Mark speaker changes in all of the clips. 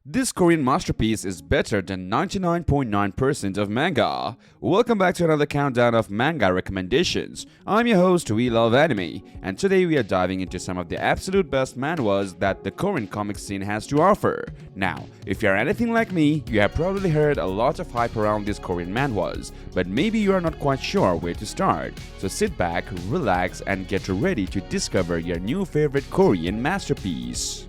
Speaker 1: This Korean masterpiece is better than 99.9% of manga. Welcome back to another countdown of manga recommendations. I'm your host, We Love Anime, and today we are diving into some of the absolute best manhwas that the Korean comic scene has to offer. Now, if you're anything like me, you have probably heard a lot of hype around these Korean manhwas, but maybe you are not quite sure where to start. So sit back, relax, and get ready to discover your new favorite Korean masterpiece.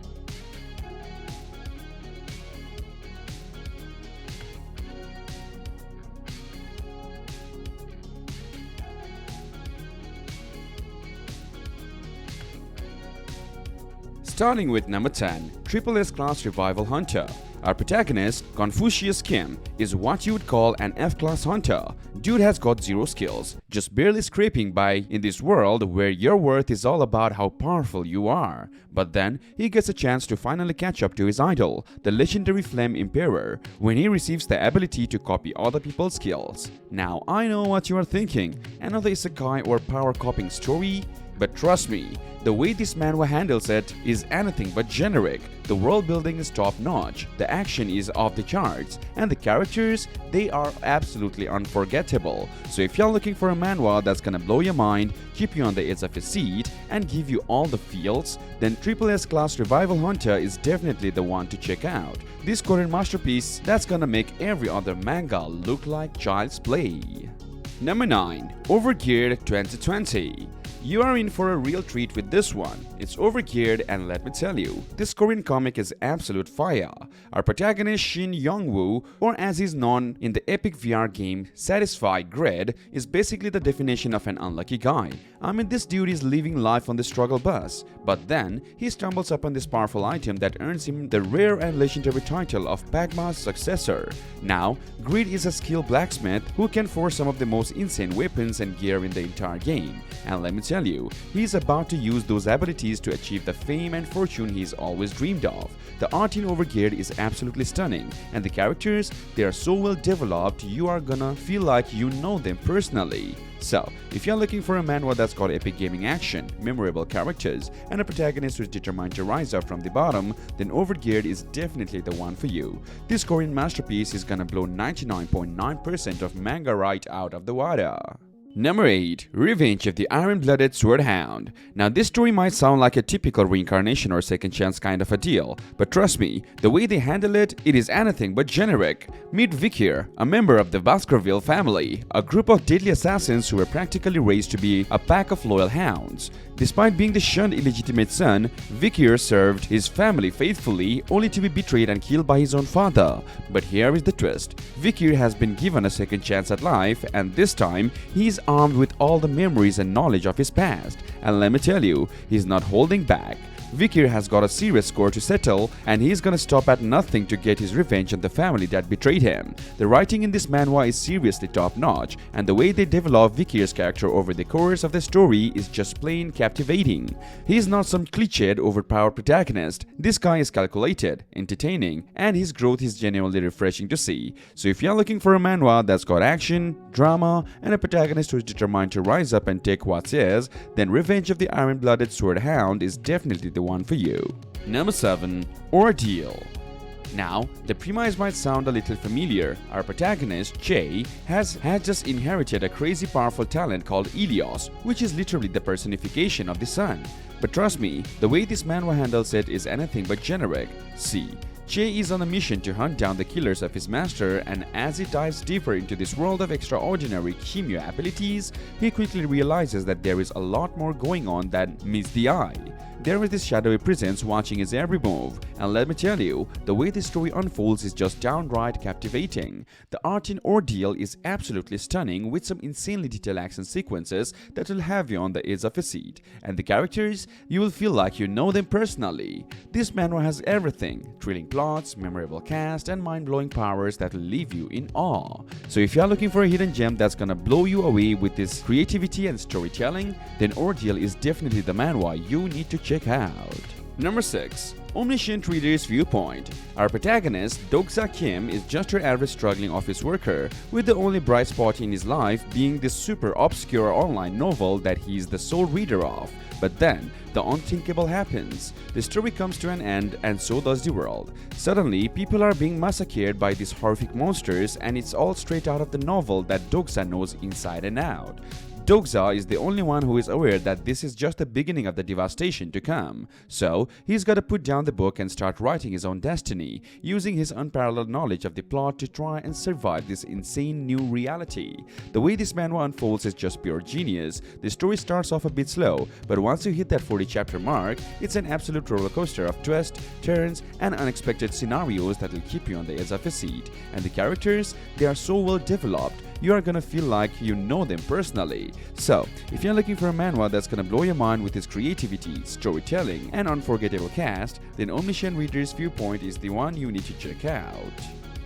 Speaker 1: Starting with number 10, Triple S Class Revival Hunter. Our protagonist, Confucius Kim, is what you would call an F-class hunter. Dude has got zero skills, just barely scraping by in this world where your worth is all about how powerful you are. But then, he gets a chance to finally catch up to his idol, the legendary Flame Emperor, when he receives the ability to copy other people's skills. Now, I know what you are thinking, another isekai or power copying story? But trust me, the way this manhwa handles it is anything but generic. The world building is top notch, the action is off the charts, and the characters, they are absolutely unforgettable. So if you're looking for a manhwa that's gonna blow your mind, keep you on the edge of your seat, and give you all the feels, then Triple S Class Revival Hunter is definitely the one to check out. This Korean masterpiece that's gonna make every other manga look like child's play. Number 9. Overgear 2020. You are in for a real treat with this one. It's overgeared, and let me tell you, this Korean comic is absolute fire. Our protagonist Shin Young-woo, or as he's known in the epic VR game Satisfy Grid, is basically the definition of an unlucky guy. I mean, this dude is living life on the struggle bus, but then he stumbles upon this powerful item that earns him the rare and legendary title of Pagma's successor. Now, Grid is a skilled blacksmith who can forge some of the most insane weapons and gear in the entire game, and let me tell you, he's about to use those abilities to achieve the fame and fortune he's always dreamed of. The art in Overgear is absolutely stunning, and the characters, they are so well developed you are gonna feel like you know them personally. So, if you're looking for a manhwa that's got epic gaming action, memorable characters, and a protagonist who's determined to rise up from the bottom, then Overgeared is definitely the one for you. This Korean masterpiece is gonna blow 99.9% of manga right out of the water. Number 8. Revenge of the Iron-Blooded Sword Hound. Now this story might sound like a typical reincarnation or second chance kind of a deal, but trust me, the way they handle it, it is anything but generic. Meet Vikir, a member of the Baskerville family, a group of deadly assassins who were practically raised to be a pack of loyal hounds. Despite being the shunned illegitimate son, Vikir served his family faithfully only to be betrayed and killed by his own father. But here is the twist. Vikir has been given a second chance at life, and this time he is armed with all the memories and knowledge of his past. And let me tell you, he's not holding back. Vikir has got a serious score to settle, and he's gonna stop at nothing to get his revenge on the family that betrayed him. The writing in this manhwa is seriously top-notch, and the way they develop Vikir's character over the course of the story is just plain captivating. He's not some cliched, overpowered protagonist. This guy is calculated, entertaining, and his growth is genuinely refreshing to see. So if you're looking for a manhwa that's got action, drama, and a protagonist who's determined to rise up and take what's his, then Revenge of the Iron-Blooded Sword Hound is definitely the one for you. Number 7. Ordeal. Now, the premise might sound a little familiar. Our protagonist, Jay, had just inherited a crazy powerful talent called Ilios, which is literally the personification of the sun. But trust me, the way this manhwa handles it is anything but generic. See, Jay is on a mission to hunt down the killers of his master, and as he dives deeper into this world of extraordinary chemio abilities, he quickly realizes that there is a lot more going on than meets the eye. There is this shadowy presence watching his every move, and let me tell you, the way this story unfolds is just downright captivating. The art in Ordeal is absolutely stunning, with some insanely detailed action sequences that will have you on the edge of your seat, and the characters, you will feel like you know them personally. This manhwa has everything: thrilling plots, memorable cast, and mind-blowing powers that will leave you in awe. So if you are looking for a hidden gem that's gonna blow you away with this creativity and storytelling, then Ordeal is definitely the manhwa you need to check out. Number 6. Omniscient Readers viewpoint. Our protagonist, Doksa Kim, is just your average struggling office worker, with the only bright spot in his life being this super obscure online novel that he's the sole reader of. But then, the unthinkable happens. The story comes to an end, and so does the world. Suddenly, people are being massacred by these horrific monsters, and it's all straight out of the novel that Doksa knows inside and out. Doksa is the only one who is aware that this is just the beginning of the devastation to come. So, he's got to put down the book and start writing his own destiny, using his unparalleled knowledge of the plot to try and survive this insane new reality. The way this manhwa unfolds is just pure genius. The story starts off a bit slow, but once you hit that 40 chapter mark, it's an absolute roller coaster of twists, turns, and unexpected scenarios that will keep you on the edge of your seat. And the characters, they are so well developed, you are gonna feel like you know them personally. So, if you're looking for a manhwa that's gonna blow your mind with its creativity, storytelling, and unforgettable cast, then Omniscient Readers Viewpoint is the one you need to check out.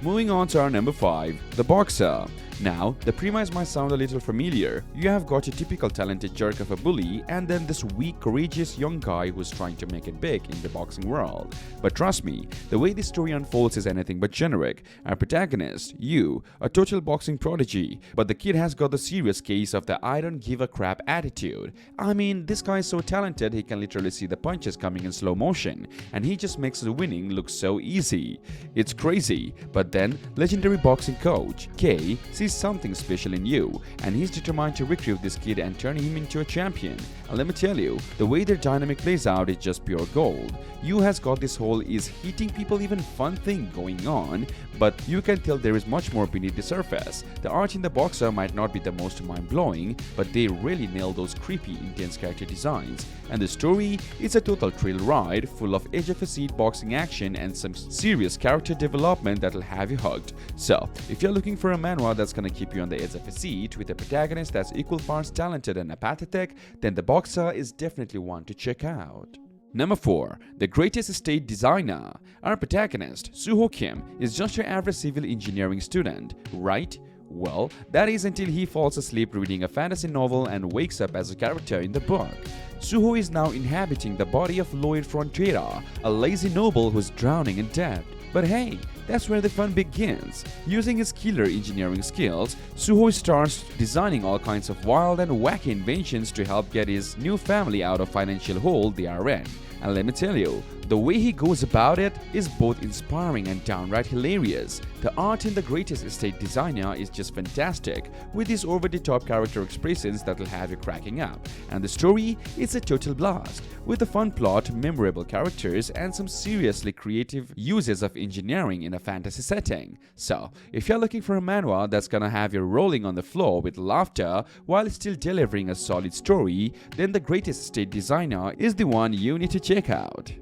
Speaker 1: Moving on to our number 5, The Boxer. Now, the premise might sound a little familiar. You have got a typical talented jerk of a bully and then this weak, courageous young guy who's trying to make it big in the boxing world. But trust me, the way this story unfolds is anything but generic. Our protagonist, Yu, a total boxing prodigy, but the kid has got the serious case of the I don't give a crap attitude. I mean, this guy is so talented he can literally see the punches coming in slow motion, and he just makes the winning look so easy. It's crazy, but then legendary boxing coach, Kei, sees something special in Yu, and he's determined to recruit this kid and turn him into a champion. And let me tell you, the way their dynamic plays out is just pure gold. Yu has got this whole is hitting people even fun thing going on, but you can tell there is much more beneath the surface. The art in The Boxer might not be the most mind-blowing, but they really nail those creepy, intense character designs. And the story is a total thrill ride, full of edge-of-your-seat boxing action and some serious character development that'll have you hooked. So, if you're looking for a manhwa that's gonna keep you on the edge of your seat with a protagonist that's equal parts talented and apathetic, then The Boxer is definitely one to check out. Number 4. The Greatest Estate Designer. Our protagonist, Suho Kim, is just your average civil engineering student, right? Well, that is until he falls asleep reading a fantasy novel and wakes up as a character in the book. Suho is now inhabiting the body of Lloyd Frontera, a lazy noble who's drowning in debt. But hey, that's where the fun begins. Using his killer engineering skills, Suho starts designing all kinds of wild and wacky inventions to help get his new family out of financial hole they are in. And let me tell you, the way he goes about it is both inspiring and downright hilarious. The art in The Greatest Estate Designer is just fantastic, with his over-the-top character expressions that'll have you cracking up. And the story is a total blast, with a fun plot, memorable characters, and some seriously creative uses of engineering in a fantasy setting. So, if you're looking for a manhwa that's gonna have you rolling on the floor with laughter while still delivering a solid story, then The Greatest Estate Designer is the one you need to check out.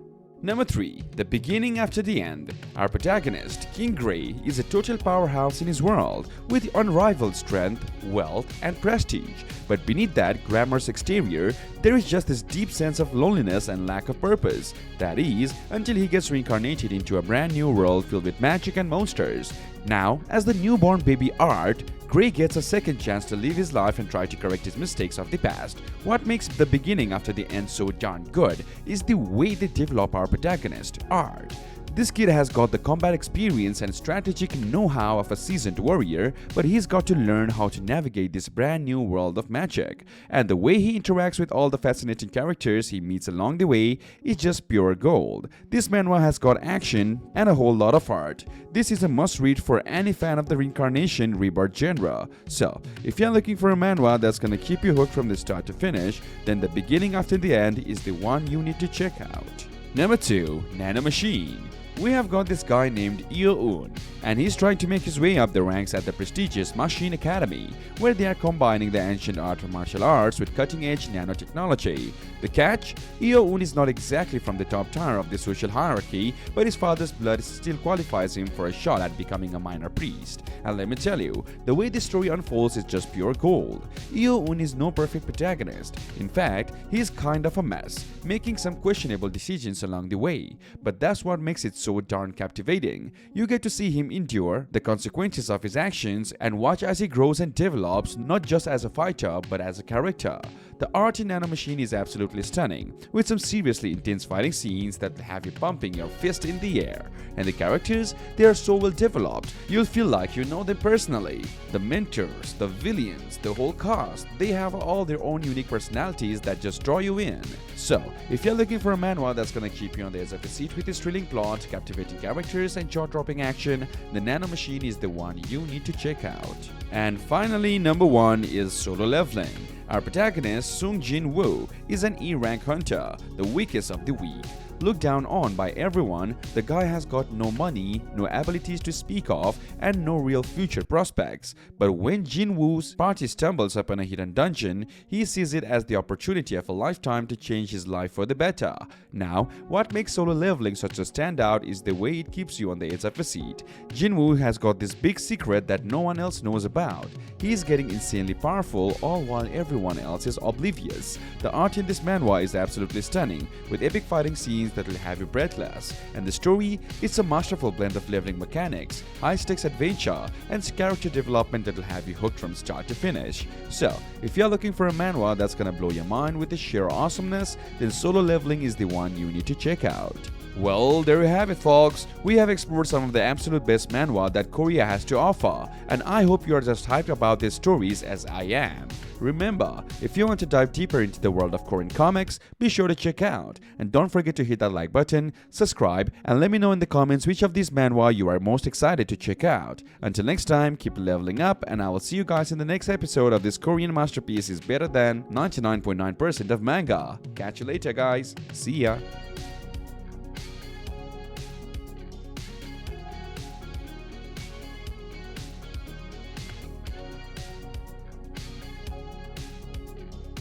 Speaker 1: Number 3. The Beginning After the End. Our protagonist, King Gray, is a total powerhouse in his world, with unrivaled strength, wealth, and prestige. But beneath that glamorous exterior, there is just this deep sense of loneliness and lack of purpose. That is, until he gets reincarnated into a brand new world filled with magic and monsters. Now, as the newborn baby Art, Gray gets a second chance to live his life and try to correct his mistakes of the past. What makes The Beginning After the End so darn good is the way they develop our protagonist, Art. This kid has got the combat experience and strategic know-how of a seasoned warrior, but he's got to learn how to navigate this brand new world of magic. And the way he interacts with all the fascinating characters he meets along the way is just pure gold. This manhwa has got action and a whole lot of art. This is a must-read for any fan of the reincarnation rebirth genre. So, if you're looking for a manhwa that's gonna keep you hooked from the start to finish, then The Beginning After the End is the one you need to check out. Number 2. Nanom Machine. We have got this guy named Io-un, and he's trying to make his way up the ranks at the prestigious Machine Academy, where they are combining the ancient art of martial arts with cutting-edge nanotechnology. The catch? Io-un is not exactly from the top tier of the social hierarchy, but his father's blood still qualifies him for a shot at becoming a minor priest. And let me tell you, the way this story unfolds is just pure gold. Io-un is no perfect protagonist. In fact, he is kind of a mess, making some questionable decisions along the way. But that's what makes it so darn captivating. You get to see him endure the consequences of his actions and watch as he grows and develops, not just as a fighter but as a character. The art in Nanom Machine is absolutely stunning, with some seriously intense fighting scenes that have you pumping your fist in the air. And the characters, they are so well developed, you'll feel like you know them personally. The mentors, the villains, the whole cast, they have all their own unique personalities that just draw you in. So, if you're looking for a manhwa that's gonna keep you on the edge of your seat with its thrilling plot, captivating characters, and jaw-dropping action, the Nanom Machine is the one you need to check out. And finally, number 1 is Solo Leveling. Our protagonist, Sung Jin Woo, is an E-rank hunter, the weakest of the weak. Looked down on by everyone, the guy has got no money, no abilities to speak of, and no real future prospects. But when Jin Woo's party stumbles upon a hidden dungeon, he sees it as the opportunity of a lifetime to change his life for the better. Now, what makes Solo Leveling such a standout is the way it keeps you on the edge of a seat. Jin Woo has got this big secret that no one else knows about. He is getting insanely powerful, all while everyone else is oblivious. The art in this manhwa is absolutely stunning, with epic fighting scenes that will have you breathless, and the story is a masterful blend of leveling mechanics, high-stakes adventure, and character development that will have you hooked from start to finish. So, if you're looking for a manhwa that's gonna blow your mind with its sheer awesomeness, then Solo Leveling is the one you need to check out. Well, there you have it, folks. We have explored some of the absolute best manhwa that Korea has to offer, and I hope you are just hyped about these stories as I am. Remember, if you want to dive deeper into the world of Korean comics, be sure to check out. And don't forget to hit that like button, subscribe, and let me know in the comments which of these manhwa you are most excited to check out. Until next time, keep leveling up, and I will see you guys in the next episode of this Korean masterpiece is better than 99.9% of manga. Catch you later, guys. See ya.